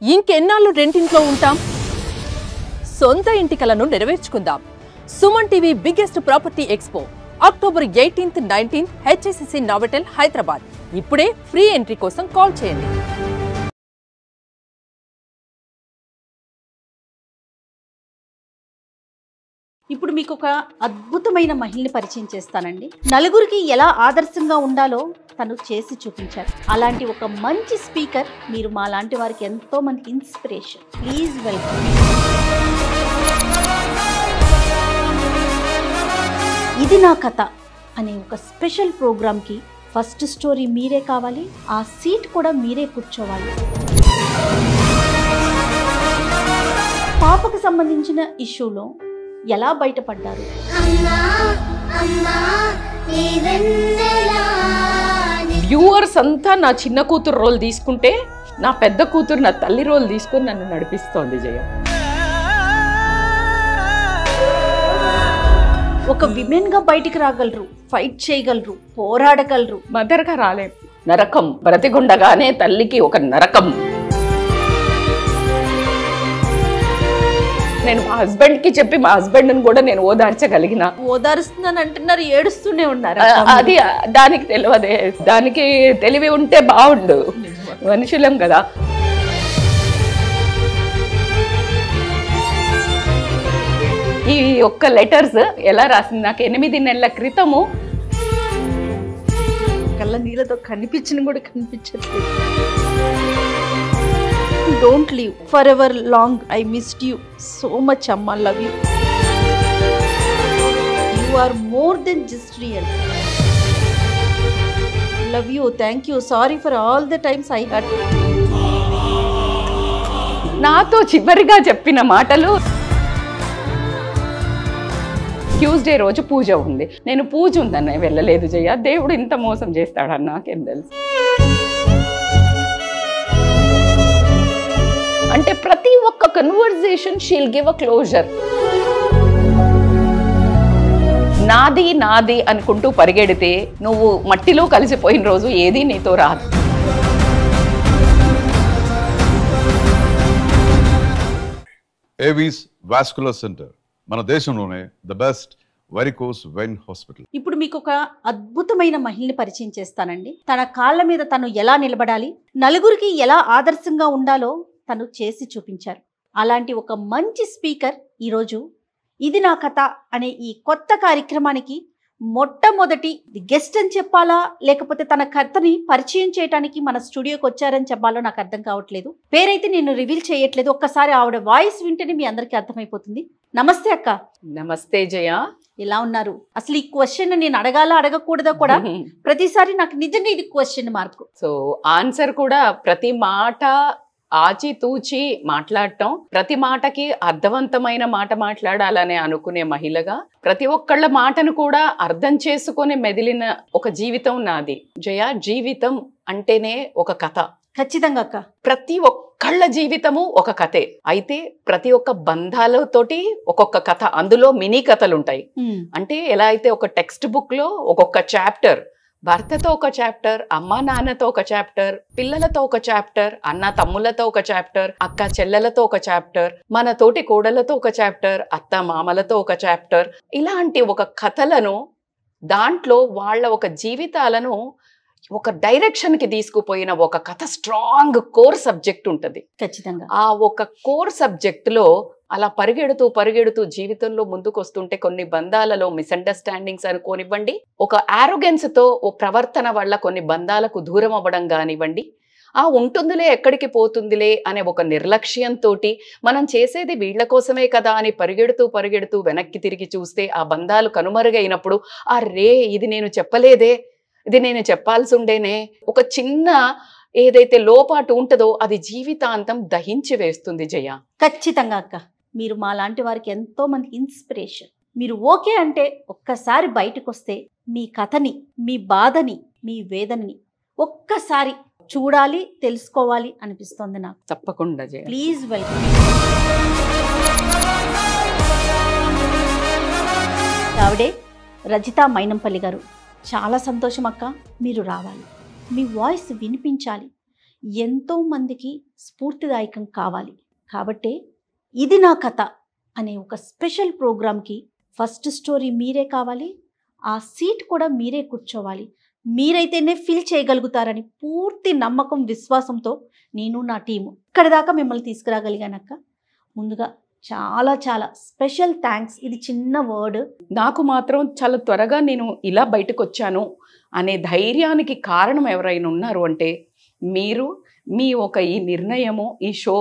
ఇంకెన్నాళ్ళు రెంటింట్లో ఉంటాం? సొంత ఇంటి కలను నెరవేర్చుకుందాం. Suman TV biggest property expo October 18th, 19th HSCC Novotel Hyderabad. ఇప్పుడే ఫ్రీ ఎంట్రీ కోసం కాల్ చేయండి. ఇప్పుడు మీకు ఒక అద్భుతమైన మహిళని పరిచయం చేస్తానండి. నలుగురికి ఎలా ఆదర్శంగా ఉండాలో తను చేసి చూపించారు. అలాంటి ఒక మంచి స్పీకర్. మీరు మా లాంటి వారికి ఎంతో మంది ఇన్స్పిరేషన్. Please welcome. ఇది నా కథ అనే ఒక స్పెషల్ ప్రోగ్రామ్కి ఫస్ట్ స్టోరీ మీరే కావాలి, ఆ సీట్ కూడా మీరే కూర్చోవాలి. పాపకు సంబంధించిన ఇష్యూలో ఎలా బయటపడ్డారు? వ్యూవర్స్ అంతా నా చిన్న కూతురు రోల్ తీసుకుంటే నా పెద్ద కూతురు నా తల్లి రోల్ తీసుకొని నన్ను నడిపిస్తోంది జయ. ఒక విమెన్ గా బయటికి రాగలరు, ఫైట్ చేయగలరు, పోరాడగలరు. మదర్గా రాలేం. నరకం బ్రతిగుండగానే తల్లికి ఒక నరకం. నేను మా హస్బెండ్ కి చెప్పి మా హస్బెండ్ కూడా నేను ఓదార్చగలిగిన. ఓదారుస్తున్నాను అంటున్నారు, ఏడుస్తూనే ఉన్నారు. అది దానికి తెలియదే. దానికి తెలివి ఉంటే బాగుండు, మనుషులం కదా. ఈ ఒక్క లెటర్స్ ఎలా రాసింది నాకు 8 నెలల క్రితము. కళ్ళ నీళ్ళతో కనిపించిన కూడా కనిపించట్లేదు. Don't leave forever long. I missed you so much అమ్మా. Love you. You are more than just real. Love you. Thank you. Sorry for all the times I hurt. నాతో చివరిగా చెప్పిన మాటలు, ట్యూస్డే రోజు పూజ ఉంది, నేను పూజ ఉందని వెళ్ళలేదు జయ. దేవుడు ఇంత మోసం చేస్తాడని నాకేం తెలుసు. అంటే ప్రతి ఒక్క conversation she'll give a closure. నాది నాది అనుకుంటూ పరిగెడితే నువ్వు మట్టిలో కలిసిపోయిన రోజు ఏది నీతో రాదు. ఏవీస్ వాస్కులర్ సెంటర్ మన దేశంలోనే the best varicose vein hospital. ఇప్పుడు మీకు ఒక అద్భుతమైన మహిళని పరిచయం చేస్తానండి. తన కాళ్ళ మీద తను ఎలా నిలబడాలి, నలుగురికి ఎలా ఆదర్శంగా ఉండాలో తను చేసి చూపించారు. అలాంటి ఒక మంచి స్పీకర్ ఈరోజు ఇది నా కథ అనే ఈ కొత్త కార్యక్రమానికి మొట్టమొదటి గెస్ట్ అని చెప్పాలా, లేకపోతే తన కథని పరిచయం చేయడానికి మన స్టూడియోకి వచ్చారని చెప్పాలో నాకు అర్థం కావట్లేదు. పేరైతే నేను రివీల్ చేయట్లేదు. ఒక్కసారి ఆవిడ వాయిస్ వింటేనే మీ అందరికీ అర్థమైపోతుంది. నమస్తే అక్క. నమస్తే జయ. ఎలా ఉన్నారు? అసలు ఈ క్వశ్చన్ నేను అడగాలా అడగకూడదా కూడా ప్రతిసారి నాకు నిజంగా ఇది క్వశ్చన్ మార్కు. సో ఆన్సర్ కూడా ప్రతి మాట ఆచితూచి మాట్లాడటం, ప్రతి మాటకి అర్థవంతమైన మాట మాట్లాడాలనే అనుకునే మహిళగా ప్రతి ఒక్కళ్ళ మాటను కూడా అర్థం చేసుకొని మెదిలిన ఒక జీవితం నాది జయ. జీవితం అంటేనే ఒక కథ. ఖచ్చితంగా అక్క. ప్రతి ఒక్కళ్ళ జీవితము ఒక కథే. అయితే ప్రతి ఒక్క బంధాలతోటి ఒక్కొక్క కథ, అందులో మినీ కథలు ఉంటాయి. అంటే ఎలా అయితే ఒక టెక్స్ట్ బుక్ లో ఒక్కొక్క చాప్టర్, భర్తతో ఒక చాప్టర్, అమ్మ నాన్నతో ఒక చాప్టర్, పిల్లలతో ఒక చాప్టర్, అన్న తమ్ములతో ఒక చాప్టర్, అక్క చెల్లెలతో ఒక చాప్టర్, మన తోటి కోడలతో ఒక చాప్టర్, అత్త మామలతో ఒక చాప్టర్, ఇలాంటి ఒక కథలను దాంట్లో వాళ్ళ ఒక జీవితాలను ఒక డైరెక్షన్ కి తీసుకుపోయిన ఒక కథ, స్ట్రాంగ్ కోర్ సబ్జెక్ట్ ఉంటుంది. ఖచ్చితంగా ఆ ఒక కోర్ సబ్జెక్ట్ లో అలా పరిగెడుతూ పరిగెడుతూ జీవితంలో ముందుకు వస్తుంటే కొన్ని బంధాలలో మిస్అండర్స్టాండింగ్స్ అనుకోనివ్వండి, ఒక ఆరోగెన్స్ తో ఓ ప్రవర్తన వల్ల కొన్ని బంధాలకు దూరం అవ్వడం కానివ్వండి, ఆ ఉంటుందిలే ఎక్కడికి పోతుందిలే అనే ఒక నిర్లక్ష్యంతో మనం చేసేది వీళ్ల కోసమే కదా అని పరిగెడుతూ పరిగెడుతూ వెనక్కి తిరిగి చూస్తే ఆ బంధాలు కనుమరుగైనప్పుడు అరే ఇది నేను చెప్పలేదే, ఇది నేను చెప్పాల్సి ఉండేనే, ఒక చిన్న ఏదైతే లోపాటు ఉంటుందో అది జీవితాంతం దహించి వేస్తుంది జయ. ఖచ్చితంగా అక్క. మీరు మా లాంటి వారికి ఎంతో మంది ఇన్స్పిరేషన్. మీరు ఓకే అంటే ఒక్కసారి బయటకు వస్తే మీ కథని, మీ బాధని, మీ వేదనని ఒక్కసారి చూడాలి, తెలుసుకోవాలి అనిపిస్తోంది నాకు. తప్పకుండా జయ. Please welcome. ఆవిడే రజిత మైనంపల్లి గారు. చాలా సంతోషం అక్క, మీరు రావాలి, మీ వాయిస్ వినిపించాలి. ఎంతో మందికి స్ఫూర్తిదాయకం కావాలి. కాబట్టే ఇది నా కథ అనే ఒక స్పెషల్ ప్రోగ్రామ్కి ఫస్ట్ స్టోరీ మీరే కావాలి, ఆ సీట్ కూడా మీరే కూర్చోవాలి, మీరైతేనే ఫిల్ చేయగలుగుతారని పూర్తి నమ్మకం విశ్వాసంతో నేను నా టీము ఇక్కడ దాకా మిమ్మల్ని తీసుకురాగలిగానక్క. ముందుగా చాలా చాలా స్పెషల్ థ్యాంక్స్. ఇది చిన్న వర్డ్. నాకు మాత్రం చాలా త్వరగా నేను ఇలా బయటకు వచ్చాను అనే ధైర్యానికి కారణం ఎవరైనా ఉన్నారు అంటే మీరు, మీ ఒక ఈ నిర్ణయము, ఈ షో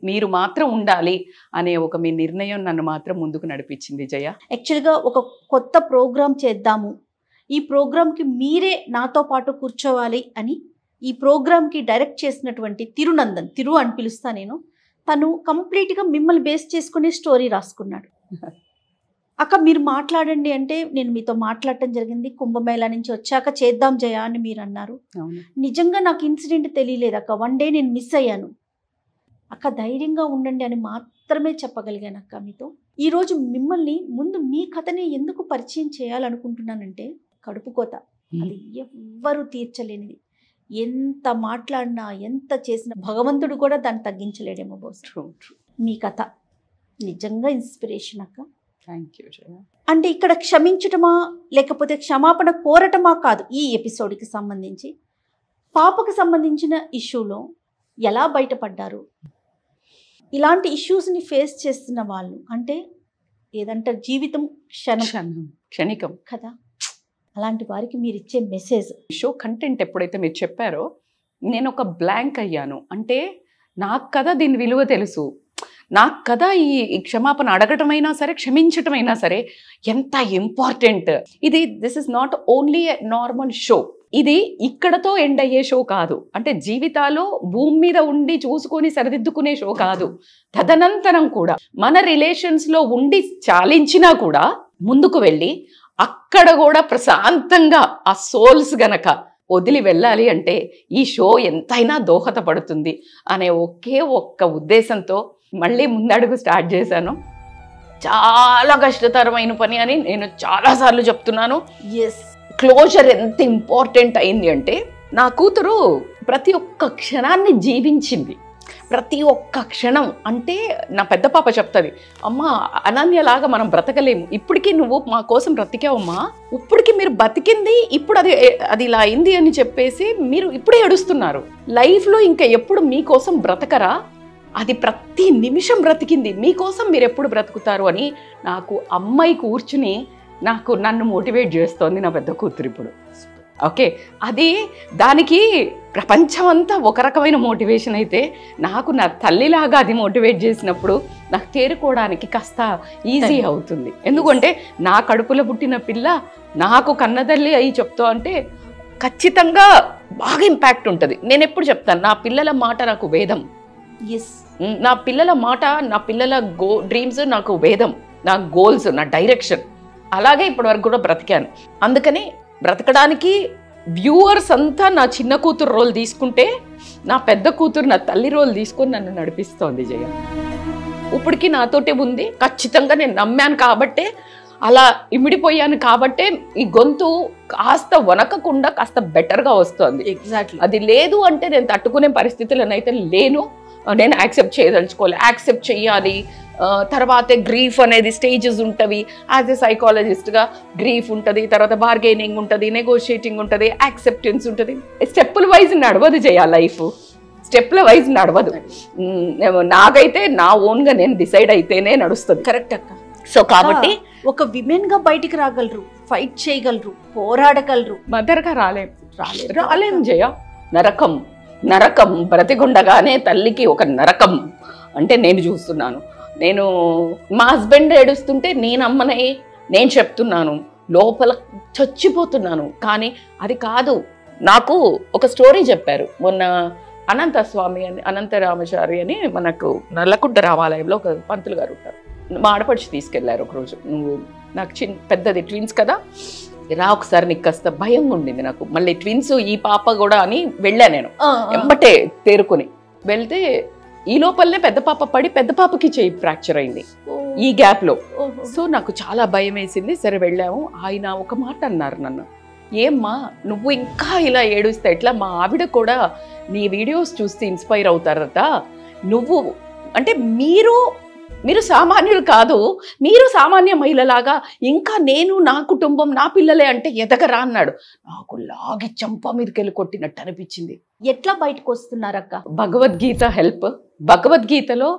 మీరు మాత్రం ఉండాలి అనే ఒక మీ నిర్ణయం నన్ను మాత్రం ముందుకు నడిపించింది జయ. యాక్చువల్గా ఒక కొత్త ప్రోగ్రామ్ చేద్దాము, ఈ ప్రోగ్రామ్కి మీరే నాతో పాటు కూర్చోవాలి అని ఈ ప్రోగ్రామ్కి డైరెక్ట్ చేసినటువంటి తిరునందన్, తిరు అని పిలుస్తా నేను, తను కంప్లీట్గా మిమ్మల్ని బేస్ చేసుకునే స్టోరీ రాసుకున్నాడు. అక్క మీరు మాట్లాడండి అంటే నేను మీతో మాట్లాడటం జరిగింది. కుంభమేళా నుంచి వచ్చాక చేద్దాం జయ అని మీరు అన్నారు. నిజంగా నాకు ఇన్సిడెంట్ తెలియలేదు అక్క. వన్ డే నేను మిస్ అయ్యాను. అక్క ధైర్యంగా ఉండండి అని మాత్రమే చెప్పగలిగాను అక్క మీతో. ఈరోజు మిమ్మల్ని ముందు మీ కథని ఎందుకు పరిచయం చేయాలనుకుంటున్నానంటే కడుపు కోత అది ఎవ్వరూ తీర్చలేనిది. ఎంత మాట్లాడినా ఎంత చేసినా భగవంతుడు కూడా దాన్ని తగ్గించలేడేమో బహుశా. మీ కథ నిజంగా ఇన్స్పిరేషన్ అక్క. థ్యాంక్ యూ జయ. అంటే ఇక్కడ క్షమించటమా లేకపోతే క్షమాపణ కోరటమా కాదు, ఈ ఎపిసోడ్కి సంబంధించి పాపకు సంబంధించిన ఇష్యూలో ఎలా బయటపడ్డారు, ఇలాంటి ఇష్యూస్ని ఫేస్ చేస్తున్న వాళ్ళు అంటే ఏదంటారు జీవితం క్షణికం కదా, అలాంటి వారికి మీరు ఇచ్చే మెసేజ్. షో కంటెంట్ ఎప్పుడైతే మీరు చెప్పారో నేను ఒక బ్లాంక్ అయ్యాను. అంటే నాకు కదా దీని విలువ తెలుసు, నాకు కదా ఈ క్షమాపణ అడగటమైనా సరే క్షమించటమైనా సరే ఎంత ఇంపార్టెంట్ ఇది. This is not only a normal show, ఇది ఇక్కడతో ఎండ్ అయ్యే షో కాదు. అంటే జీవితాలు భూమి మీద ఉండి చూసుకొని సరిదిద్దుకునే షో కాదు. తదనంతరం కూడా మన రిలేషన్స్లో ఉండి చాలించినా కూడా ముందుకు వెళ్ళి అక్కడ కూడా ప్రశాంతంగా ఆ సోల్స్ గనక వదిలి వెళ్ళాలి అంటే ఈ షో ఎంతైనా దోహదపడుతుంది అనే ఒకే ఒక్క ఉద్దేశంతో మళ్ళీ ముందడుగు స్టార్ట్ చేశాను. చాలా కష్టతరమైన పని అని నేను చాలాసార్లు చెప్తున్నాను. ఎస్, క్లోజర్ ఎంత ఇంపార్టెంట్ అయింది అంటే నా కూతురు ప్రతి ఒక్క క్షణాన్ని జీవించింది. ప్రతి ఒక్క క్షణం అంటే నా పెద్ద పాప చెప్తుంది, అమ్మ అనన్యలాగా మనం బ్రతకలేము, ఇప్పటికీ నువ్వు మా కోసం బ్రతికావమ్మా, ఇప్పటికీ మీరు బతికింది ఇప్పుడు అది ఇలా అయింది అని చెప్పేసి మీరు ఇప్పుడే ఏడుస్తున్నారు. లైఫ్లో ఇంకా ఎప్పుడు మీకోసం బ్రతకరా, అది ప్రతి నిమిషం బ్రతికింది మీకోసం, మీరు ఎప్పుడు బ్రతుకుతారు అని నాకు అమ్మాయి కూర్చుని నన్ను మోటివేట్ చేస్తోంది నా పెద్ద కూతురు ఇప్పుడు. ఓకే, అది దానికి ప్రపంచం అంతా ఒక రకమైన మోటివేషన్ అయితే నాకు నా తల్లిలాగా అది మోటివేట్ చేసినప్పుడు నాకు తేరుకోవడానికి కాస్త ఈజీ అవుతుంది. ఎందుకంటే నా కడుపులో పుట్టిన పిల్ల నాకు కన్నతల్లి అయి చెప్తా అంటే ఖచ్చితంగా బాగా ఇంపాక్ట్ ఉంటుంది. నేను ఎప్పుడు చెప్తాను, నా పిల్లల మాట నాకు వేదం. ఎస్, నా పిల్లల మాట, నా పిల్లల డ్రీమ్స్ నాకు వేదం, నా గోల్స్, నా డైరెక్షన్. అలాగే ఇప్పటివరకు కూడా బ్రతికాను. అందుకని బ్రతకడానికి వ్యూవర్స్ అంతా నా చిన్న కూతురు రోల్ తీసుకుంటే నా పెద్ద కూతురు నా తల్లి రోల్ తీసుకొని నన్ను నడిపిస్తోంది జయ. ఇప్పటికీ నాతోటే ఉంది. ఖచ్చితంగా నేను నమ్మాను కాబట్టే, అలా ఇమిడిపోయాను కాబట్టే ఈ గొంతు కాస్త వనకకుండా కాస్త బెటర్గా వస్తుంది. ఎగ్జాక్ట్లీ. అది లేదు అంటే నేను తట్టుకునే పరిస్థితులనైతే లేను. నేను యాక్సెప్ట్ చేయదలుచుకోవాలి, యాక్సెప్ట్ చెయ్యాలి. తర్వాతే గ్రీఫ్ అనేది స్టేజెస్ ఉంటుంది. యాజ్ ఎ సైకాలజిస్ట్గా గ్రీఫ్ ఉంటుంది, తర్వాత బార్గెనింగ్ ఉంటుంది, నెగోషియేటింగ్ ఉంటుంది, యాక్సెప్టెన్స్ ఉంటుంది. స్టెప్పుల వైజ్ నడవదు చేయాలి లైఫ్, స్టెప్ల వైజ్ నడవదు. నాకైతే నా ఓన్గా నేను డిసైడ్ అయితేనే నడుస్తుంది. కరెక్ట్ అక్క. సో కాబట్టి ఒక విమెన్ గా బయటికి రాగలరు, ఫైట్ చేయగలరు, పోరాడగలరు. మదర్గా రాలేం జయ. నరకం బ్రతికుండగానే తల్లికి ఒక నరకం అంటే నేను చూస్తున్నాను. నేను మా హస్బెండ్ ఏడుస్తుంటే నేను అమ్మనే నేను చెప్తున్నాను, లోపల చచ్చిపోతున్నాను. కానీ అది కాదు. నాకు ఒక స్టోరీ చెప్పారు మొన్న అనంత స్వామి అని, అనంత రామచారి అని మనకు నల్లకుంట రామాలయంలో ఒక పంతులు గారు ఉంటారు. మా ఆడపడిచి తీసుకెళ్లారు ఒకరోజు. నువ్వు నాకు పెద్దది ట్విన్స్ కదా, రా ఒకసారి, నీకు కాస్త భయంగా ఉండింది నాకు. మళ్ళీ ట్విన్స్ ఈ పాప కూడా అని వెళ్ళా నేను ఎంబటే తేరుకుని వెళ్తే ఈ లోపలనే పెద్ద పాప పడి పెద్ద పాపకి చెయ్యి ఫ్రాక్చర్ అయింది ఈ గ్యాప్ లో. సో నాకు చాలా భయం వేసింది. సరే వెళ్ళాము. ఆయన ఒక మాట అన్నారు నన్ను, ఏమ్మా నువ్వు ఇంకా ఇలా ఏడుస్తే ఎట్లా? మా ఆవిడ కూడా నీ వీడియోస్ చూస్తే ఇన్స్పైర్ అవుతారట. నువ్వు అంటే మీరు సామాన్యులు కాదు, మీరు సామాన్య మహిళలాగా ఇంకా నేను నా కుటుంబం నా పిల్లలే అంటే ఎదగరా అన్నాడు. నాకు లాగి చంప మీదకి వెళ్ళి కొట్టినట్టు అనిపించింది. ఎట్లా బయటకు వస్తున్నారక్క? భగవద్గీత హెల్ప్. భగవద్గీతలో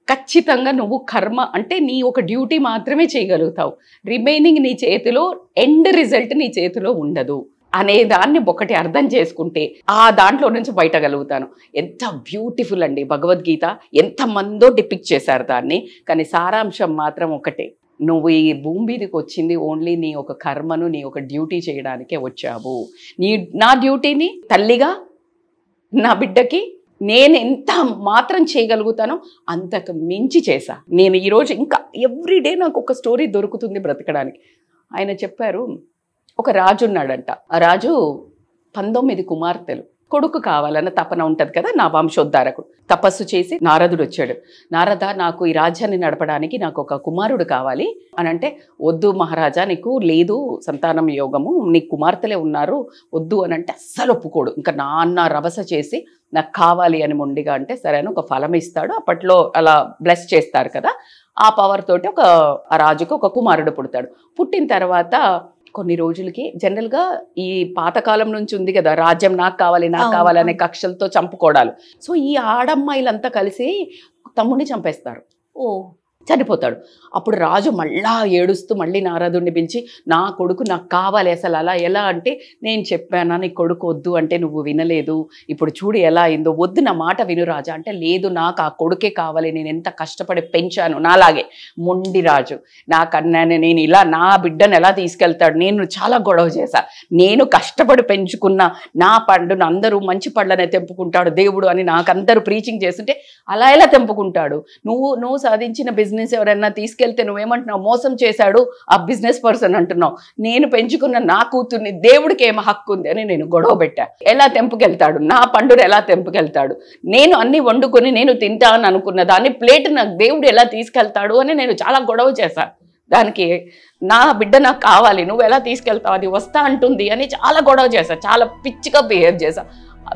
ఖచ్చితంగా నువ్వు కర్మ అంటే నీ ఒక డ్యూటీ మాత్రమే చేయగలుగుతావు, రిమైనింగ్ నీ చేతిలో, ఎండ్ రిజల్ట్ నీ చేతిలో ఉండదు అనే దాన్ని ఒకటి అర్థం చేసుకుంటే ఆ దాంట్లో నుంచి బయటగలుగుతాను. ఎంత బ్యూటిఫుల్ అండి భగవద్గీత, ఎంతమందో డిపిక్ట్ చేశారు దాన్ని. కానీ సారాంశం మాత్రం ఒకటే, నువ్వు ఈ భూమి మీదకి వచ్చింది ఓన్లీ నీ ఒక కర్మను, నీ ఒక డ్యూటీ చేయడానికే వచ్చావు. నా డ్యూటీని తల్లిగా నా బిడ్డకి నేను ఎంత మాత్రం చేయగలుగుతానో అంతకు మించి చేశా. నేను ఈరోజు ఇంకా ఎవ్రీడే నాకు ఒక స్టోరీ దొరుకుతుంది బ్రతకడానికి. ఆయన చెప్పారు, ఒక రాజు ఉన్నాడంట. ఆ రాజు 19 కుమార్తెలు, కొడుకు కావాలన్న తపన ఉంటుంది కదా, నా వంశోద్ధారకుడు. తపస్సు చేసి నారదుడు వచ్చాడు. నారద, నాకు ఈ రాజ్యాన్ని నడపడానికి నాకు ఒక కుమారుడు కావాలి అని అంటే, వద్దు మహారాజా, నీకు లేదు సంతానం యోగము, నీ కుమార్తెలే ఉన్నారు, వద్దు అని అంటే అస్సలు ఒప్పుకోడు. ఇంకా నాన్న రభస చేసి నాకు కావాలి అని మొండిగా అంటే, సరే అని ఒక ఫలం ఇస్తాడు. అప్పట్లో అలా బ్లెస్ చేస్తారు కదా, ఆ పవర్ తోటి ఆ రాజుకు ఒక కుమారుడు పుడతాడు. పుట్టిన తర్వాత కొన్ని రోజులకి జనరల్గా ఈ పాతకాలం నుంచి ఉంది కదా, రాజ్యం నాకు కావాలి నాకు కావాలి అనే కక్షలతో చంపుకోవడాలు. సో ఈ ఆడమ్మాయిలంతా కలిసి తమ్ముడిని చంపేస్తారు. చనిపోతాడు. అప్పుడు రాజు మళ్ళా ఏడుస్తూ మళ్ళీ నారదుడిని పిలిచి, నా కొడుకు నాకు కావాలి, అసలు అలా ఎలా అంటే, నేను చెప్పానా నీ కొడుకు వద్దు అంటే నువ్వు వినలేదు, ఇప్పుడు చూడు ఎలా అయిందో, వద్దు నా మాట విను రాజా అంటే, లేదు నాకు ఆ కొడుకే కావాలి, నేను ఎంత కష్టపడి పెంచాను, నాలాగే మొండి రాజు, నాకన్నాను నేను ఇలా నా బిడ్డను ఎలా తీసుకెళ్తాడు, నేను చాలా గొడవ చేశా, నేను కష్టపడి పెంచుకున్న నా పండును అందరూ మంచి పళ్ళనే తెంపుకుంటాడు దేవుడు అని నాకందరూ ప్రీచింగ్ చేస్తుంటే అలా ఎలా తెంపుకుంటాడు, నువ్వు సాధించిన బిజినెస్ ఎవరైనా తీసుకెళ్తే నువ్వేమంటున్నావు, మోసం చేశాడు ఆ బిజినెస్ పర్సన్ అంటున్నావు, నేను పెంచుకున్న నా కూతుర్ని దేవుడికి ఏమో హక్కు ఉంది అని నేను గొడవ పెట్టా, ఎలా తెంపుకెళ్తాడు, నా పండును ఎలా తెంపుకెళ్తాడు, నేను అన్ని వండుకొని నేను తింటా అని అనుకున్న దాన్ని ప్లేట్ నాకు దేవుడు ఎలా తీసుకెళ్తాడు అని నేను చాలా గొడవ చేశా. దానికి నా బిడ్డ నాకు కావాలి, నువ్వు ఎలా తీసుకెళ్తావు, అది వస్తా అంటుంది అని చాలా గొడవ చేశా, చాలా పిచ్చిగా బిహేవ్ చేశా.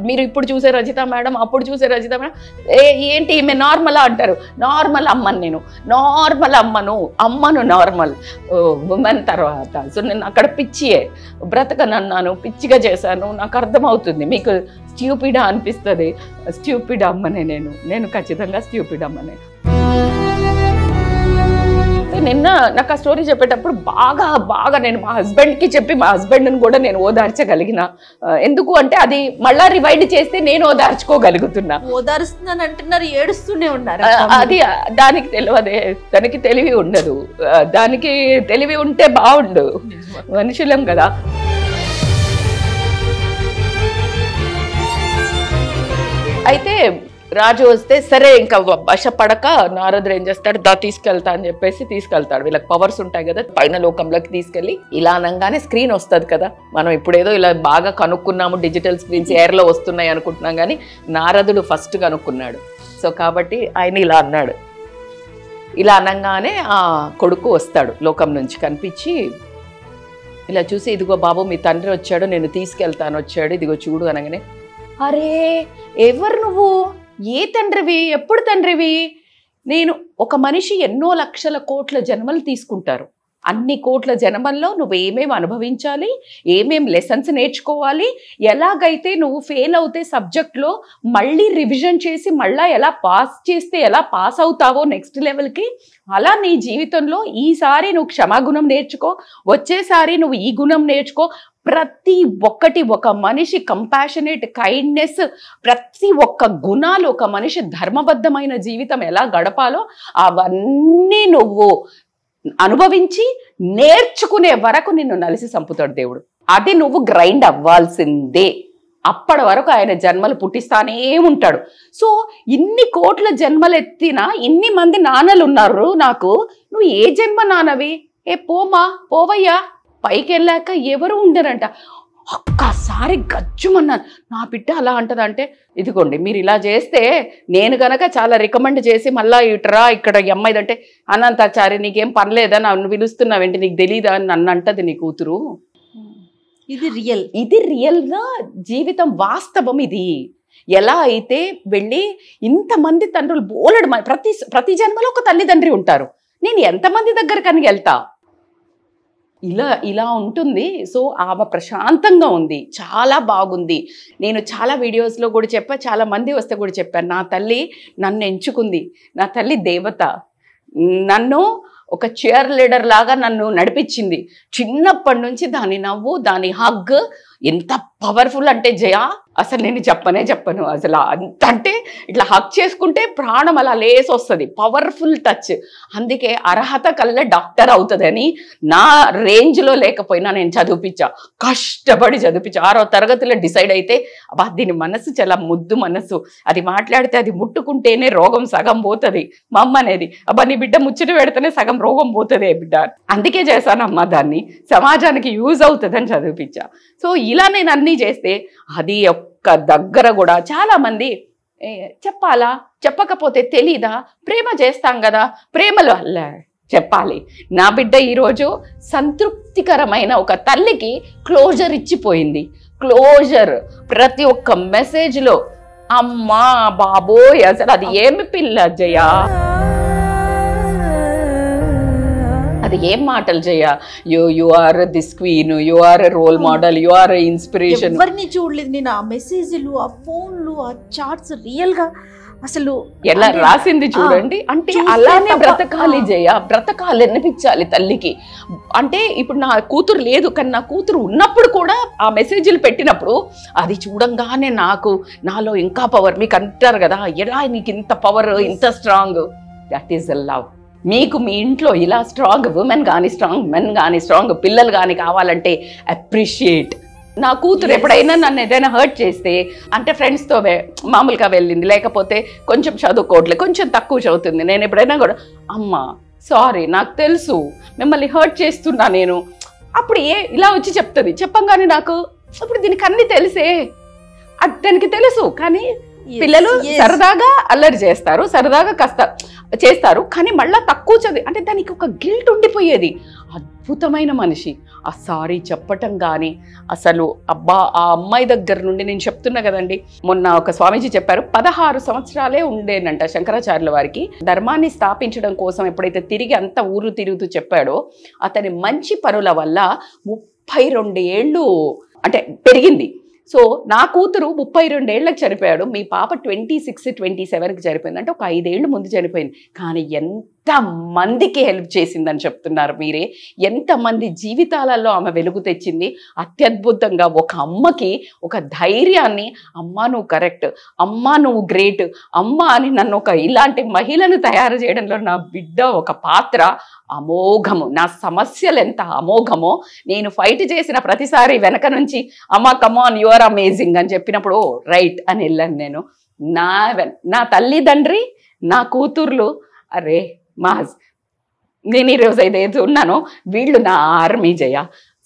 మీరు ఇప్పుడు చూసే రజిత మేడం, అప్పుడు చూసే రజిత మేడం, ఏంటి ఈమె నార్మలా అంటారు. నార్మల్ అమ్మను, నేను నార్మల్ అమ్మను నార్మల్ ఉమెన్ తర్వాత. సో నేను అక్కడ పిచ్చియే బ్రతకనన్నాను, పిచ్చిగా చేశాను. నాకు అర్థమవుతుంది, మీకు స్ట్యూపిడా అనిపిస్తుంది, స్ట్యూపిడ్ అమ్మనే నేను ఖచ్చితంగా స్ట్యూపిడ్ అమ్మనే. నిన్న నాకు ఆ స్టోరీ చెప్పేటప్పుడు బాగా నేను మా హస్బెండ్కి చెప్పి మా హస్బెండ్ని కూడా నేను ఓదార్చగలిగిన. ఎందుకు అంటే అది మళ్ళా రివైండ్ చేస్తే నేను ఓదార్చుకోగలుగుతున్నా. ఓదారుస్తున్నాను అంటున్నారు, ఏడుస్తూనే ఉన్నారు. అది దానికి తెలియదే, దానికి తెలివి ఉండదు. దానికి తెలివి ఉంటే బాగుండు, మనుషులం కదా. అయితే రాజు వస్తే సరే ఇంకా వశపడక నారదుడు ఏం చేస్తాడు, తీసుకెళ్తా అని చెప్పేసి తీసుకెళ్తాడు. వీళ్ళకి పవర్స్ ఉంటాయి కదా, పైన లోకంలోకి తీసుకెళ్ళి ఇలా అనగానే స్క్రీన్ వస్తుంది కదా. మనం ఇప్పుడేదో ఇలా బాగా కనుక్కున్నాము, డిజిటల్ స్క్రీన్స్ ఎయిర్లో వస్తున్నాయి అనుకుంటున్నాం, కానీ నారదుడు ఫస్ట్ కనుక్కున్నాడు. సో కాబట్టి ఆయన ఇలా అన్నాడు. ఇలా అనగానే ఆ కొడుకు వస్తాడు లోకం నుంచి, కనిపించి ఇలా చూసి, ఇదిగో బాబు మీ తండ్రి వచ్చాడు, నేను తీసుకెళ్తాను వచ్చాడు, ఇదిగో చూడు అనగానే, అరే ఎవరు నువ్వు, ఏ తండ్రివి, ఎప్పుడు తండ్రివి? నేను ఒక మనిషి ఎన్నో లక్షల కోట్ల జన్మలు తీసుకుంటారు, అన్ని కోట్ల జన్మల్లో నువ్వు ఏమేమి అనుభవించాలి, ఏమేం లెసన్స్ నేర్చుకోవాలి, ఎలాగైతే నువ్వు ఫెయిల్ అవుతే సబ్జెక్ట్లో మళ్ళీ రివిజన్ చేసి మళ్ళీ ఎలా పాస్ చేస్తే ఎలా పాస్ అవుతావో నెక్స్ట్ లెవెల్కి, అలా నీ జీవితంలో ఈసారి నువ్వు క్షమాగుణం నేర్చుకో, వచ్చేసారి నువ్వు ఈ గుణం నేర్చుకో. ప్రతి ఒక్కటి, ఒక మనిషి కంపాషనేట్, కైండ్నెస్, ప్రతి ఒక్క గుణాలు, ఒక మనిషి ధర్మబద్ధమైన జీవితం ఎలా గడపాలో అవన్నీ నువ్వు అనుభవించి నేర్చుకునే వరకు నిన్ను నలిసి చంపుతాడు దేవుడు. అది నువ్వు గ్రైండ్ అవ్వాల్సిందే. అప్పటి వరకు ఆయన జన్మలు పుట్టిస్తానే ఉంటాడు. సో ఇన్ని కోట్ల జన్మలు ఎత్తినా ఇన్ని మంది నాన్నలు ఉన్నారు నాకు, నువ్వు ఏ జన్మ నాన్నవి, పోవయ్యా, పైకి వెళ్ళాక ఎవరు ఉండరంట. ఒక్కసారి గజ్జుమన్నాను, నా బిడ్డ అలా అంటదంటే, ఇదిగోండి మీరు ఇలా చేస్తే నేను గనక చాలా రికమెండ్ చేసి మళ్ళీ ఇటరా ఇక్కడ అమ్మాయిదంటే, అనంతాచారి నీకేం పనిలేదా, నన్ను పిలుస్తున్నావేంటి, నీకు తెలీదా అని నన్ను అంటది నీ కూతురు. ఇది రియల్ గా జీవితం వాస్తవం. ఇది ఎలా అయితే వెళ్ళి ఇంతమంది తండ్రులు బోలెడు ప్రతి జన్మలో ఒక తల్లిదండ్రి ఉంటారు. నేను ఎంతమంది దగ్గరకని వెళ్తా, ఇలా ఉంటుంది. సో ఆమె ప్రశాంతంగా ఉంది, చాలా బాగుంది. నేను చాలా వీడియోస్లో కూడా చెప్పా, చాలా మంది వస్తే కూడా చెప్పాను, నా తల్లి నన్ను ఎంచుకుంది, నా తల్లి దేవత, నన్ను ఒక చీర్ లీడర్ లాగా నన్ను నడిపించింది. చిన్నప్పటి నుంచి దాని నవ్వు, దాని హగ్ ఎంత పవర్ఫుల్ అంటే జయ, అసలు నేను చెప్పను. అసలు అంటే ఇట్లా హగ్ చేసుకుంటే ప్రాణం అలా లేసి వస్తుంది, పవర్ఫుల్ టచ్. అందుకే అర్హత కల్లా డాక్టర్ అవుతుందని నా రేంజ్లో లేకపోయినా నేను చదివిపించా, కష్టపడి చదివిపించా. 6వ తరగతిలో డిసైడ్ అయితే అబ్బా దీని మనసు చాలా ముద్దు మనసు, అది మాట్లాడితే అది ముట్టుకుంటేనే రోగం సగం పోతుంది మా అమ్మ అనేది. అబ్బా నీ బిడ్డ ముచ్చట పెడితేనే సగం రోగం పోతుంది బిడ్డ, అందుకే చేశానమ్మా, దాన్ని సమాజానికి యూజ్ అవుతుందని చదివిపించా. సో ఇలా నేను అన్నీ చేస్తే అది ఒక్క దగ్గర కూడా చాలా మంది చెప్పాలా, చెప్పకపోతే తెలీదా, ప్రేమ చేస్తాం కదా, ప్రేమలో అలా చెప్పాలి. నా బిడ్డ ఈరోజు సంతృప్తికరమైన ఒక తల్లికి క్లోజర్ ఇచ్చిపోయింది. క్లోజర్ ప్రతి ఒక్క మెసేజ్లో అమ్మా బాబోయ్, అసలు అది ఏమి పిల్ల జయ, అది ఏం మాటలు Jaya, you are this queen, you are role model, you are inspiration. ఎవరిని చూడలేదు నేను, ఆ మెసేజ్లు, ఆ ఫోన్లు, ఆ చాట్స్ రియల్ గా అసలు ఎలా రాసింది చూడండి. అంటే అలానే బ్రతకాలి జయ, బ్రతకాలి అనిపించాలి తల్లికి. అంటే ఇప్పుడు నా కూతురు లేదు, కానీ నా కూతురు ఉన్నప్పుడు కూడా ఆ మెసేజ్లు పెట్టినప్పుడు అది చూడంగానే నాలో ఇంకా పవర్. మీకు అంటారు కదా, ఎలా నీకు ఇంత పవర్, ఇంత strong, that is the love. మీకు మీ ఇంట్లో ఇలా స్ట్రాంగ్ ఉమెన్ కానీ, స్ట్రాంగ్ మెన్ కానీ, స్ట్రాంగ్ పిల్లలు కానీ కావాలంటే అప్రిషియేట్. నా కూతురు ఎప్పుడైనా నన్ను ఏదైనా హర్ట్ చేస్తే, అంటే ఫ్రెండ్స్తో మామూలుగా వెళ్ళింది, లేకపోతే కొంచెం చదువుకోవట్లేదు, కొంచెం తక్కువ చదువుతుంది, నేను ఎప్పుడైనా కూడా అమ్మ సారీ నాకు తెలుసు మిమ్మల్ని హర్ట్ చేస్తున్నా నేను, అప్పుడు ఇలా వచ్చి చెప్తుంది. చెప్పంగానే నాకు ఇప్పుడు దీనికి అన్నీ తెలిసే, దానికి తెలుసు. కానీ పిల్లలు సరదాగా అల్లరి చేస్తారు, సరదాగా కాస్త చేస్తారు, కానీ మళ్ళీ తక్కువ చదివి అంటే దానికి ఒక గిల్ట్ ఉండిపోయేది. అద్భుతమైన మనిషి. ఆ సారీ చెప్పటం కానీ అసలు అబ్బా, ఆ అమ్మాయి దగ్గర నుండి నేను చెప్తున్నా కదండి, మొన్న ఒక స్వామీజీ చెప్పారు 16 సంవత్సరాలే ఉండేనంట శంకరాచార్యుల వారికి. ధర్మాన్ని స్థాపించడం కోసం ఎప్పుడైతే తిరిగి అంత ఊరు తిరుగుతూ చెప్పాడో, అతని మంచి పనుల వల్ల 32 ఏళ్ళు అంటే పెరిగింది. సో నా కూతురు 32 ఏళ్ళకి చనిపోయాడు, మీ పాప 26, 27కి చనిపోయింది. అంటే ఒక 5 ఏళ్ళు ముందు చనిపోయింది. కానీ ఎంతమందికి హెల్ప్ చేసిందని చెప్తున్నారు మీరే, ఎంతమంది జీవితాలలో ఆమె వెలుగు తెచ్చింది. అత్యద్భుతంగా ఒక అమ్మకి ఒక ధైర్యాన్ని, అమ్మా నువ్వు కరెక్ట్, అమ్మా నువ్వు గ్రేట్, అమ్మ అని నన్ను ఒక ఇలాంటి మహిళను తయారు చేయడంలో నా బిడ్డ ఒక పాత్ర అమోఘము. నా సమస్యలు ఎంత అమోఘమో, నేను ఫైట్ చేసిన ప్రతిసారి వెనక నుంచి అమ్మ కమాన్ యు ఆర్ అమేజింగ్ అని చెప్పినప్పుడు రైట్ అని వెళ్ళాను నేను. నా తల్లిదండ్రి, నా కూతుర్లు, అరే నేను ఈరోజు ఏదైతే ఉన్నానో వీళ్ళు నా ఆర్మీ జయ.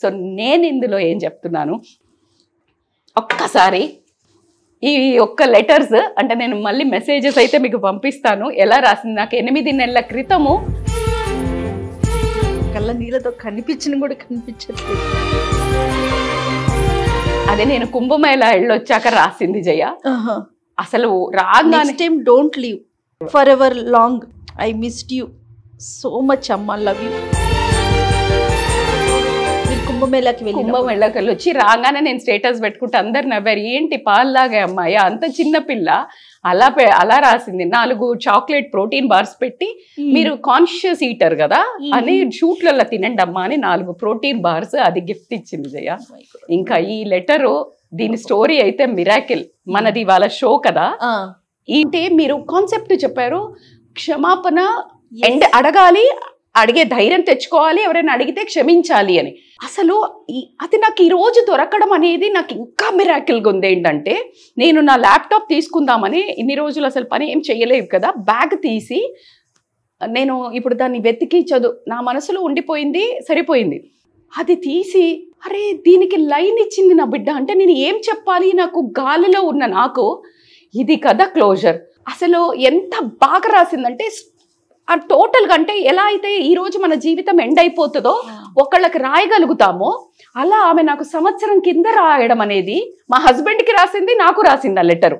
సో నేను ఇందులో ఏం చెప్తున్నాను, ఒక్కసారి ఈ ఒక్క లెటర్స్ అంటే నేను మళ్ళీ మెసేజెస్ అయితే మీకు పంపిస్తాను ఎలా రాసింది. నాకు 8 నెలల క్రితము కళ్ళ నీళ్ళతో కనిపించిన కూడా కనిపించట్లేదు. అదే నేను కుంభమేళ వెళ్ళొచ్చాక రాసింది జయ. అసలు రాగానే don't leave forever long, I missed you so much అమ్మ, లవ్ యూ. కుంభమేళకి వెళ్ళి వచ్చి రాగానే నేను స్టేటస్ పెట్టుకుంటే అందరు నవ్వారు, ఏంటి పాల్లాగే అమ్మాయి అంత చిన్న పిల్ల, అలా రాసింది. 4 చాక్లెట్ ప్రోటీన్ బార్స్ పెట్టి, మీరు కాన్షియస్ ఈటర్ కదా అని షూట్లలో తినండి అమ్మా అని 4 ప్రోటీన్ బార్స్ అది గిఫ్ట్ ఇచ్చింది జయ. ఇంకా ఈ లెటరు, దీని స్టోరీ అయితే మిరాకిల్. మనది వాళ్ళ షో కదా, ఏంటి మీరు కాన్సెప్ట్ చెప్పారు, క్షమాపణ అడగాలి, అడిగే ధైర్యం తెచ్చుకోవాలి, ఎవరైనా అడిగితే క్షమించాలి అని. అసలు అది నాకు ఈ రోజు దొరకడం అనేది నాకు ఇంకా మిరాకిల్గా ఉంది. ఏంటంటే నేను నా ల్యాప్టాప్ తీసుకుందామని ఇన్ని రోజులు అసలు పని ఏం చేయలేదు కదా, బ్యాగ్ తీసి నేను ఇప్పుడు దాన్ని వెతికి నా మనసులో ఉండిపోయింది, సరిపోయింది. అది తీసి అరే దీనికి లైన్ ఇచ్చింది నా బిడ్డ, అంటే నేను ఏం చెప్పాలి, నాకు గాలిలో ఉన్న నాకు ఇది కదా క్లోజర్. అసలు ఎంత బాగా రాసిందంటే టోటల్గా అంటే ఎలా అయితే ఈ రోజు మన జీవితం ఎండ్ అయిపోతుందో ఒకళ్ళకి రాయగలుగుతామో అలా ఆమె నాకు సంవత్సరం కింద రాయడం అనేది మా హస్బెండ్ కి రాసింది, నాకు రాసింది ఆ లెటర్.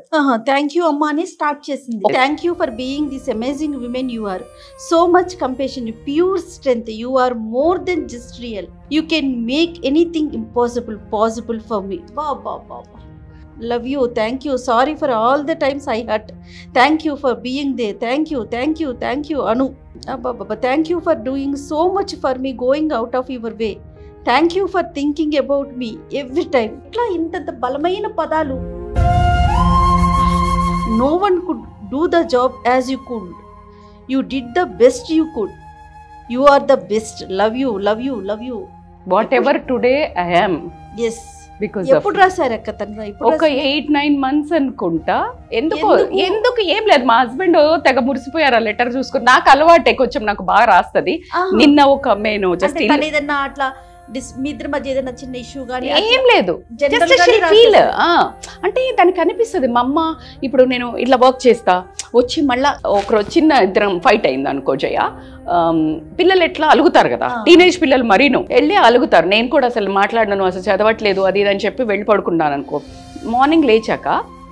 థ్యాంక్ యూ అమ్మా అని స్టార్ట్ చేసింది. Thank you for being this amazing women. You are so much compassion, pure strength. You are more than just real. You can make anything impossible possible for me. బాబా love you, thank you, sorry for all the times I hurt, thank you for being there, thank you Anu, thank you for doing so much for me, going out of your way, thank you for thinking about me every time. ఇట్లా ఇంత బలమైన పదాలు. No one could do the job as you could. You did the best you could. You are the best. Love you. Whatever today I am. Yes. ఎప్పుడు రాశారక్క తను? ఒక 8-9 months అనుకుంటా. ఎందుకు ఏం లేదు, మా హస్బెండ్ తెగ మురిసిపోయారు ఆ లెటర్ చూసుకుని. నాకు అలవాటే కొంచెం, నాకు బాగా రాస్తుంది. నిన్న ఒక నేను జస్ట్ ఏదన్నా అట్లా మీ ఇద్దరి మధ్య ఏదైనా చిన్న ఇష్యూ కానీ ఏం లేదు, అంటే దానికి అనిపిస్తుంది మా అమ్మ ఇప్పుడు నేను ఇట్లా వర్క్ చేస్తా వచ్చి మళ్ళా ఒక చిన్న ఇద్దరం ఫైట్ అయింది అనుకో జయ, పిల్లలు ఎట్లా అలుగుతారు కదా, టీనేజ్ పిల్లలు మరీను వెళ్ళి అలుగుతారు. నేను కూడా అసలు మాట్లాడను, అసలు చదవట్లేదు అది ఇది అని చెప్పి వెళ్ళి పడుకున్నాను అనుకో. మార్నింగ్ లేచాక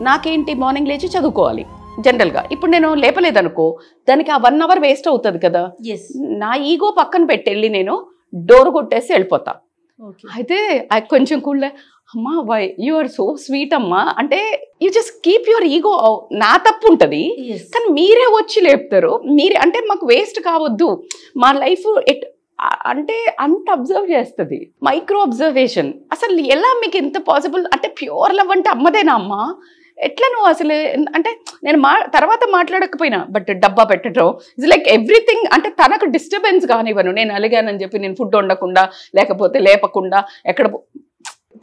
నాకేంటి, మార్నింగ్ లేచి చదువుకోవాలి జనరల్గా. ఇప్పుడు నేను లేపలేదనుకో దానికి ఆ 1 hour వేస్ట్ అవుతుంది కదా. నా ఈగో పక్కన పెట్టెళ్ళి నేను డోర్ కొట్టేసి వెళ్ళిపోతా. అయితే కొంచెం కూడా అమ్మా why you are so sweet అమ్మా అంటే you just keep your ego. నా తప్పు ఉంటుంది కానీ మీరే వచ్చి లేపుతారు, మీరే అంటే మాకు వేస్ట్ కావద్దు మా లైఫ్ అంటే అంత అబ్జర్వ్ చేస్తుంది, మైక్రో అబ్జర్వేషన్. అసలు ఎలా మీకు ఎంత పాసిబుల్ అంటే ప్యూర్ లవ్ అంటే అమ్మదేనా అమ్మా, ఎట్లా నువ్వు అసలు అంటే నేను తర్వాత మాట్లాడకపోయినా బట్ డబ్బా పెట్టడం ఇట్స్ లైక్ ఎవ్రీథింగ్. అంటే తనకు డిస్టర్బెన్స్ కానివ్వను, నేను అలిగానని చెప్పి నేను ఫుడ్ వండకుండా లేకపోతే లేపకుండా ఎక్కడ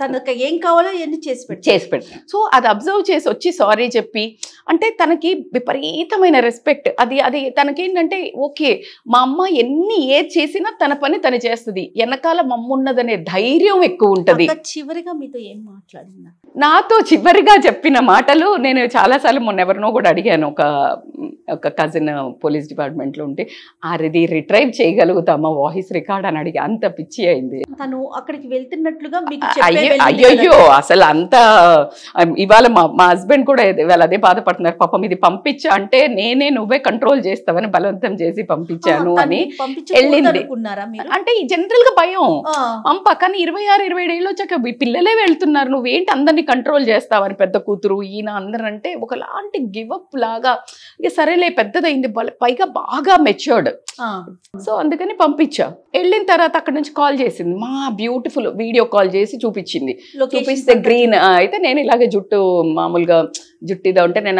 తనకు ఏం కావాలో ఎన్ని చేసి పెట్టాను. సో అది అబ్జర్వ్ చేసి వచ్చి సారీ చెప్పి అంటే తనకి విపరీతమైన రెస్పెక్ట్. అది తనకేంటంటే ఓకే మా అమ్మ ఏది చేసినా తన పని తను చేస్తుంది, వెనకాల మమ్మ ఉన్నదనే ధైర్యం ఎక్కువ ఉంటుంది. చివరిగా మీతో ఏం మాట్లాడిందా? నాతో చివరిగా చెప్పిన మాటలు నేను చాలాసార్లు మొన్న ఎవరినో కూడా అడిగాను, ఒక కజిన్ పోలీస్ డిపార్ట్మెంట్లో ఉంటే అది రిట్రైవ్ చేయగలుగుతామా వాయిస్ రికార్డ్ అని అడిగి అంత పిచ్చి అయింది. తను అక్కడికి వెళ్తున్నట్లుగా అయ్యో అసలు అంత ఇవాళ మా హస్బెండ్ కూడా ఇవాళ అదే బాధపడుతున్నారు. పాపం ఇది పంపించా అంటే నువ్వే కంట్రోల్ చేస్తావని బలవంతం చేసి పంపించాను అని వెళ్ళింది. అంటే జనరల్ గా భయం పంప, కానీ 26-27 ఏళ్ళు వచ్చాక పిల్లలే వెళ్తున్నారు, నువ్వేంటి అందరినీ కంట్రోల్ చేస్తావని పెద్ద కూతురు ఈయన అందరంటే ఒకలాంటి గివప్ లాగా. ఇక సరేలే పెద్దదైంది, పైగా బాగా మెచ్యూర్డ్, సో అందుకని పంపించా. వెళ్ళిన తర్వాత అక్కడ నుంచి కాల్ చేసింది, మా బ్యూటిఫుల్ వీడియో కాల్ చేసి చూపించింది. చూపిస్తే గ్రీన్ అయితే నేను ఇలాగే మామూలుగా జుట్టు ఇదా ఉంటే నేను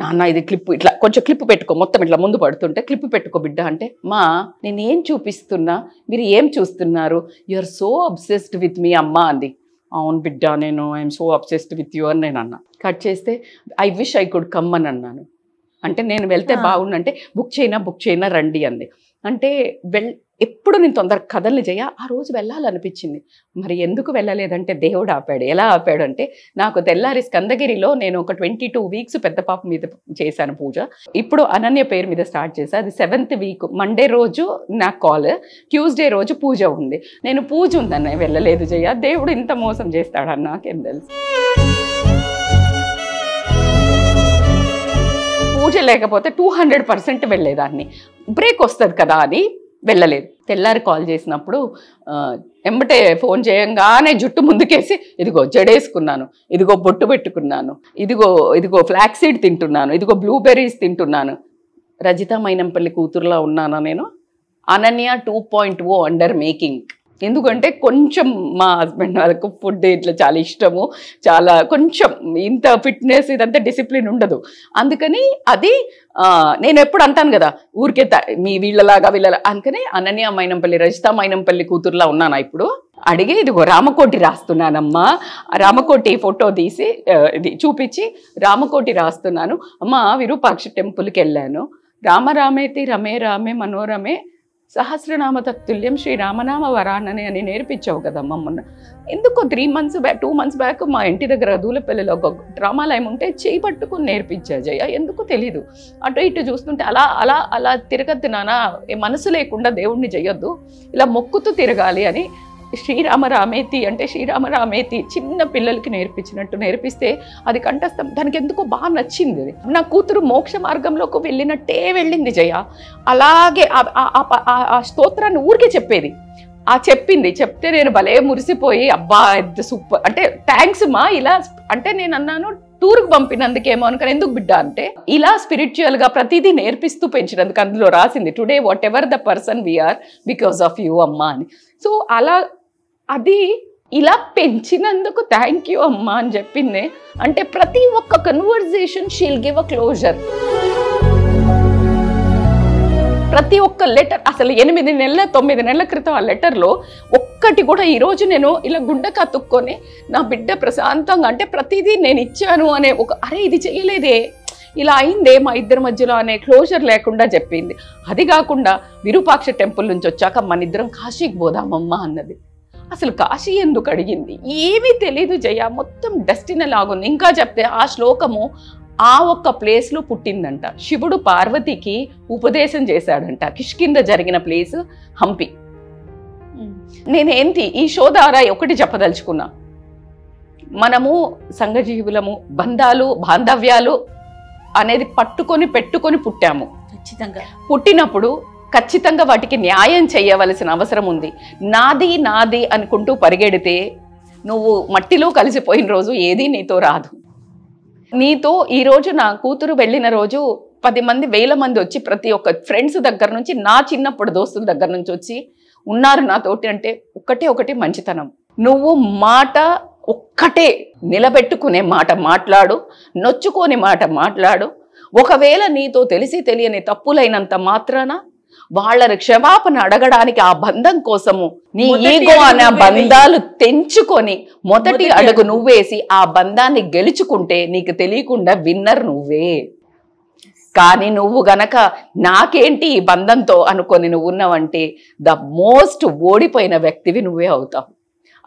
నాన్న ఇది క్లిప్ ఇట్లా కొంచెం క్లిప్ పెట్టుకో, మొత్తం ఇట్లా ముందు పడుతుంటే క్లిప్ పెట్టుకో బిడ్డ అంటే, మా నేను ఏం చూపిస్తున్నా మీరు ఏం చూస్తున్నారు, you are so obsessed with me అమ్మా అంది. అవును బిడ్డ నేను I'm so obsessed with you అని నేను అన్నా. కట్ చేస్తే I wish I could come అని అన్నాను. అంటే నేను వెళ్తే బాగుండంటే బుక్ చేయనా రండి అంది. అంటే ఎప్పుడు నేను తొందరగా కథల్ని చేయ ఆ రోజు వెళ్ళాలనిపించింది. మరి ఎందుకు వెళ్ళలేదంటే దేవుడు ఆపాడు. ఎలా ఆపాడు అంటే నాకు తెల్లారి స్కందగిరిలో నేను ఒక 22 weeks పెద్ద పాప మీద చేశాను పూజ. ఇప్పుడు అనన్య పేరు మీద స్టార్ట్ చేశా. అది 7th week మండే రోజు నాకు కాల్, ట్యూస్డే రోజు పూజ ఉంది. నేను పూజ ఉందన్న వెళ్ళలేదు జయ. దేవుడు ఇంత మోసం చేస్తాడని నాకేం తెలుసు. పూజ లేకపోతే 200% వెళ్ళేదాన్ని, బ్రేక్ వస్తుంది కదా అని వెళ్ళలేదు. తెల్లారి కాల్ చేసినప్పుడు ఎంబటే ఫోన్ చేయంగానే జుట్టు ముందుకేసి ఇదిగో జడేసుకున్నాను, ఇదిగో బొట్టు పెట్టుకున్నాను, ఇదిగో ఫ్లాక్స్ సీడ్ తింటున్నాను, ఇదిగో బ్లూబెర్రీస్ తింటున్నాను. రజిత మైనంపల్లి కూతురులా ఉన్నానా నేను? Ananya 2.0 under making. ఎందుకంటే కొంచెం మా హస్బెండ్ వాళ్ళకు ఫుడ్ ఇట్లా చాలా ఇష్టము, చాలా కొంచెం ఇంత ఫిట్నెస్ ఇదంతా డిసిప్లిన్ ఉండదు. అందుకని అది నేను ఎప్పుడు అంటాను కదా ఊరికే మీ వీళ్ళలాగా అందుకని అనన్య మైనంపల్లి రజిత మైనంపల్లి కూతురులా ఉన్నానా ఇప్పుడు? అడిగి ఇదిగో రామకోటి రాస్తున్నానమ్మా, రామకోటి ఫోటో తీసి ఇది చూపించి రామకోటి రాస్తున్నాను అమ్మా. విరూపాక్ష టెంపుల్కి వెళ్ళాను, రామరామేతి రమే రామే మనోరమే సహస్రనామ తత్తుల్యం శ్రీరామనామ వరానని అని నేర్పించావు కదమ్మా మొన్న. ఎందుకో 3 months బ్యాక్ 2 months బ్యాక్ మా ఇంటి దగ్గర దూలపల్లిలో ఒక డ్రామాలయం ఉంటే చేయి పట్టుకుని నేర్పించా జయ. ఎందుకో తెలీదు. అటు ఇటు చూస్తుంటే అలా అలా అలా తిరగద్దు నాన్న, మనసు లేకుండా దేవుణ్ణి చేయొద్దు, ఇలా మొక్కుతూ తిరగాలి అని శ్రీరామరామేతి అంటే శ్రీరామరామేతి చిన్న పిల్లలకి నేర్పించినట్టు నేర్పిస్తే అది కంఠస్థం. దానికి ఎందుకో బాగా నచ్చింది. నా కూతురు మోక్ష మార్గంలోకి వెళ్ళినట్టే వెళ్ళింది జయ. అలాగే ఆ స్తోత్రాన్ని ఊరికే చెప్పేది. చెప్తే నేను భలే మురిసిపోయి అబ్బా ఎంత సూపర్ అంటే థ్యాంక్స్ మా ఇలా అంటే నేను అన్నాను టూర్కి పంపినందుకేమో అనుకుని. ఎందుకు బిడ్డ అంటే ఇలా స్పిరిచువల్ గా ప్రతిదీ నేర్పిస్తూ పెంచినందుకు. అందులో రాసింది today whatever the person we are because of you అమ్మా అని. సో అలా అది ఇలా పెంచినందుకు థ్యాంక్ యూ అమ్మా అని చెప్పింది. అంటే ప్రతి ఒక్క conversation she'll give a closure. ప్రతి ఒక్క లెటర్ అసలు 8 నెలల 9 నెలల క్రితం ఆ లెటర్లో ఒక్కటి కూడా ఈరోజు నేను ఇలా గుండె కతుక్కొని నా బిడ్డ ప్రశాంతంగా అంటే ప్రతిదీ నేను ఇచ్చాను అనే ఒక అరే ఇది చేయలేదే ఇలా అయిందే మా ఇద్దరి మధ్యలో అనే క్లోజర్ లేకుండా చెప్పింది. అది కాకుండా విరూపాక్ష టెంపుల్ నుంచి వచ్చాక మన ఇద్దరం కాశీకి పోదామమ్మా అన్నది. అసలు కాశీ ఎందుకు అడిగింది ఏమీ తెలీదు జయ. మొత్తం డెస్టినీ లాగుంది. ఇంకా చెప్తే ఆ శ్లోకము ఆ ఒక్క ప్లేస్లో పుట్టిందంట. శివుడు పార్వతికి ఉపదేశం చేశాడంట. కిష్కింద జరిగిన ప్లేస్ హంపి. నేనేంటి ఈ షో ద్వారా ఒకటి చెప్పదలుచుకున్నా, మనము సంఘజీవులము, బంధాలు బాంధవ్యాలు అనేది పెట్టుకొని పుట్టాము. ఖచ్చితంగా పుట్టినప్పుడు ఖచ్చితంగా వాటికి న్యాయం చేయవలసిన అవసరం ఉంది. నాది నాది అనుకుంటూ పరిగెడితే నువ్వు మట్టిలో కలిసిపోయిన రోజు ఏది నీతో రాదు. నీతో ఈరోజు నా కూతురు వెళ్ళిన రోజు 10 మంది 1000 మంది వచ్చి ప్రతి ఒక్క ఫ్రెండ్స్ దగ్గర నుంచి నా చిన్నప్పుడు దోస్తుల దగ్గర నుంచి వచ్చి ఉన్నారు నాతోటి. అంటే ఒకటి మంచితనం. నువ్వు మాట ఒక్కటే నిలబెట్టుకునే మాట మాట్లాడు, నొచ్చుకోని మాట మాట్లాడు. ఒకవేళ నీతో తెలిసి తెలియని తప్పులైనంత మాత్రాన వాళ్ళని క్షమాపణ అడగడానికి ఆ బంధం కోసము నీ ఈగో అనే బంధాలు తెంచుకొని మొదటి అడుగు నువ్వేసి ఆ బంధాన్ని గెలుచుకుంటే నీకు తెలియకుండా విన్నర్ నువ్వే. కానీ నువ్వు గనక నాకేంటి ఈ బంధంతో అనుకొని నువ్వు ఉన్నావంటే ద మోస్ట్ ఓడిపోయిన వ్యక్తివి నువ్వే అవుతావు.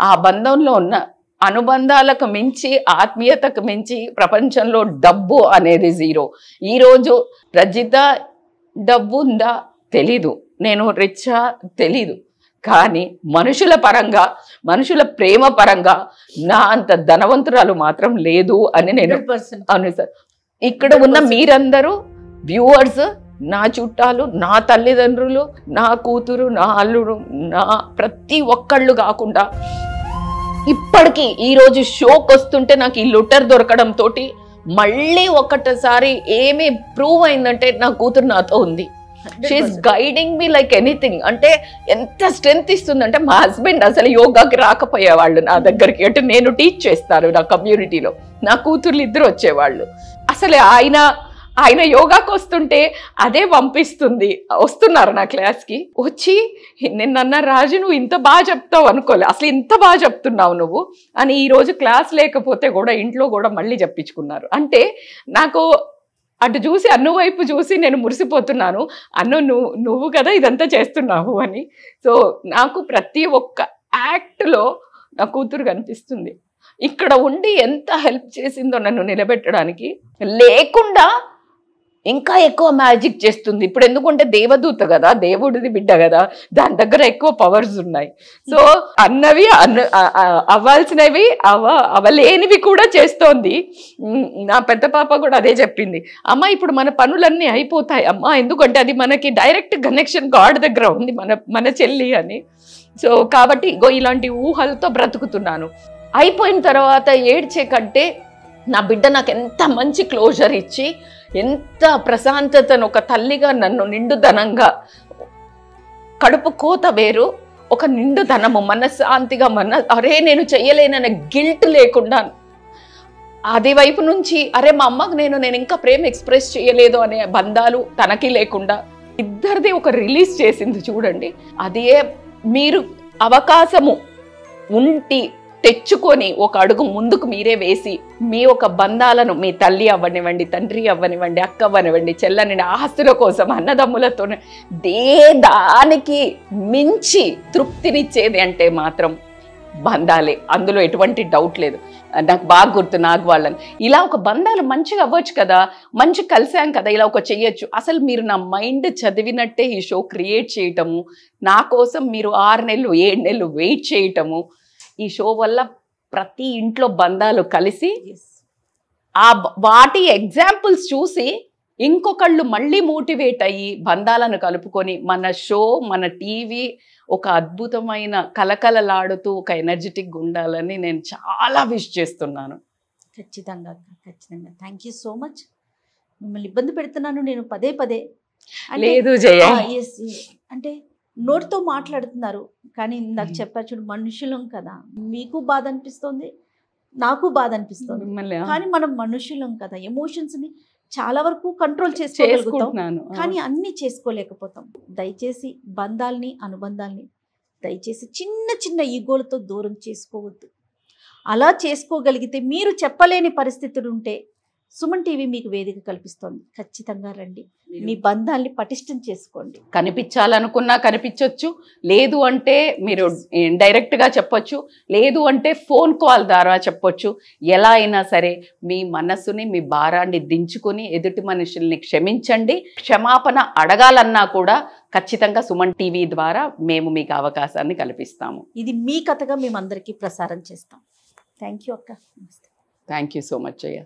ఆ బంధంలో ఉన్న అనుబంధాలకు మించి ఆత్మీయతకు మించి ప్రపంచంలో డబ్బు అనేది జీరో. ఈరోజు రజిత డబ్బు ఉందా తెలీదు, నేను రిచ్చా తెలీదు, కానీ మనుషుల పరంగా మనుషుల ప్రేమ పరంగా నా అంత ధనవంతురాలు మాత్రం లేదు అని నేను అనుసరి. ఇక్కడ ఉన్న మీరందరూ వ్యూవర్స్, నా చుట్టాలు, నా తల్లిదండ్రులు, నా కూతురు, నా అల్లుడు, నా ప్రతి ఒక్కళ్ళు కాకుండా ఇప్పటికీ ఈరోజు షోకి వస్తుంటే నాకు ఈ లెటర్ దొరకడం తోటి మళ్ళీ ఒకటిసారి ఏమి ప్రూవ్ అయిందంటే నా కూతురు నాతో ఉంది. She's guiding me like anything. అంటే ఎంత స్ట్రెంగ్త్ ఇస్తుందంటే మా హస్బెండ్ అసలు యోగాకి రాకపోయేవాళ్ళు నా దగ్గరికి. అంటే నేను టీచ్ చేస్తాను నా కమ్యూనిటీలో, నా కూతుర్లు ఇద్దరు వచ్చేవాళ్ళు. అసలు ఆయన యోగాకి వస్తుంటే అదే పంపిస్తుంది. వస్తున్నారు నా క్లాస్కి వచ్చి నిన్న రాజు నువ్వు ఇంత బాగా చెప్తావు అనుకోలే, అసలు ఇంత బాగా చెప్తున్నావు నువ్వు అని. ఈరోజు క్లాస్ లేకపోతే కూడా ఇంట్లో కూడా మళ్ళీ చెప్పించుకున్నారు. అంటే నాకు అటు చూసి అన్ను వైపు చూసి నేను మురిసిపోతున్నాను. నువ్వు కదా ఇదంతా చేస్తున్నావు అని. సో నాకు ప్రతి ఒక్క యాక్ట్లో నా కూతురు కనిపిస్తుంది. ఇక్కడ ఉండి ఎంత హెల్ప్ చేసిందో నన్ను నిలబెట్టడానికి. లేకుండా ఇంకా ఎక్కువ మ్యాజిక్ చేస్తుంది. ఇప్పుడు ఎందుకంటే దేవదూత కదా, దేవుడిది బిడ్డ కదా, దాని దగ్గర ఎక్కువ పవర్స్ ఉన్నాయి. సో అన్నవి అవ్వాల్సినవి అవలేనివి కూడా చేస్తోంది. నా పెద్ద పాప కూడా అదే చెప్పింది, అమ్మ ఇప్పుడు మన పనులన్నీ అయిపోతాయి అమ్మ, ఎందుకంటే అది మనకి డైరెక్ట్ కనెక్షన్ గాడ్ దగ్గర ఉంది, మన చెల్లి అని. సో కాబట్టి ఇలాంటి ఊహలతో బ్రతుకుతున్నాను. అయిపోయిన తర్వాత ఏడ్చే కంటే నా బిడ్డ నాకు ఎంత మంచి క్లోజర్ ఇచ్చి ఎంత ప్రశాంతతను ఒక తల్లిగా నన్ను నిండుదనంగా, కడుపు కోత వేరు, ఒక నిండుదనము, మనశ్శాంతిగా అరే నేను చెయ్యలేననే గిల్ట్ లేకుండా, అది వైపు నుంచి అరే మా అమ్మకు నేను ఇంకా ప్రేమ ఎక్స్ప్రెస్ చేయలేదు అనే బంధాలు తనకి లేకుండా ఇద్దరిది ఒక రిలీజ్ చేసింది చూడండి. అదే మీరు అవకాశము తెచ్చుకొని ఒక అడుగు ముందుకు మీరే వేసి మీ ఒక బంధాలను మీ తల్లి అవ్వనివ్వండి, తండ్రి అవ్వనివ్వండి, అక్క అవ్వనివ్వండి, చెల్లని ఆస్తుల కోసం అన్నదమ్ములతో దానికి మించి తృప్తినిచ్చేది అంటే మాత్రం బంధాలే, అందులో ఎటువంటి డౌట్ లేదు. నాకు బాగా గుర్తు నాకు వాళ్ళని ఇలా ఒక బంధాలు మంచిగా అవ్వచ్చు కదా, మంచి కలిసాం కదా, ఇలా ఒక చెయ్యొచ్చు. అసలు మీరు నా మైండ్ చదివినట్టే ఈ షో క్రియేట్ చేయటము, నా కోసం మీరు 6 నెలలు 7 నెలలు వెయిట్ చేయటము, ఈ షో వల్ల ప్రతి ఇంట్లో బంధాలు కలిసి వాటి ఎగ్జాంపుల్స్ చూసి ఇంకొకళ్ళు మళ్ళీ మోటివేట్ అయ్యి బంధాలను కలుపుకొని మన షో మన టీవీ ఒక అద్భుతమైన కలకలలాడుతూ ఒక ఎనర్జెటిక్ ఉండాలని నేను చాలా విష్ చేస్తున్నాను. ఖచ్చితంగా ఖచ్చితంగా. Thank you so much. మిమ్మల్ని ఇబ్బంది పెడుతున్నాను నేను పదే పదే. లేదు జయ, అంటే నోటితో మాట్లాడుతున్నారు కానీ నాకు చెప్పారు చూడు, మనుషులం కదా, మీకు బాధ అనిపిస్తుంది, నాకు బాధ అనిపిస్తుంది, కానీ మనం మనుషులం కదా, ఎమోషన్స్ని చాలా వరకు కంట్రోల్ చేసుకోగలుగుతాం కానీ అన్నీ చేసుకోలేకపోతాం. దయచేసి బంధాలని అనుబంధాలని దయచేసి చిన్న చిన్న ఈగోలతో దూరం చేసుకోవద్దు. అలా చేసుకోగలిగితే మీరు చెప్పలేని పరిస్థితులు ఉంటే సుమన్ టీవీ మీకు వేదిక కల్పిస్తోంది. ఖచ్చితంగా రండి, మీ బంధాల్ని పటిష్టం చేసుకోండి. కనిపించాలనుకున్నా కనిపించవచ్చు, లేదు అంటే మీరు డైరెక్ట్గా చెప్పొచ్చు, లేదు అంటే ఫోన్ కాల్ ద్వారా చెప్పొచ్చు. ఎలా అయినా సరే మీ మనస్సుని మీ భారాన్ని దించుకొని ఎదుటి మనుషుల్ని క్షమించండి. క్షమాపణ అడగాలన్నా కూడా ఖచ్చితంగా సుమన్ టీవీ ద్వారా మేము మీకు అవకాశాన్ని కల్పిస్తాము. ఇది మీ కథగా మేమందరికీ ప్రసారం చేస్తాం. థ్యాంక్ యూ అక్క. థ్యాంక్ యూ సో మచ్ అయ్యా.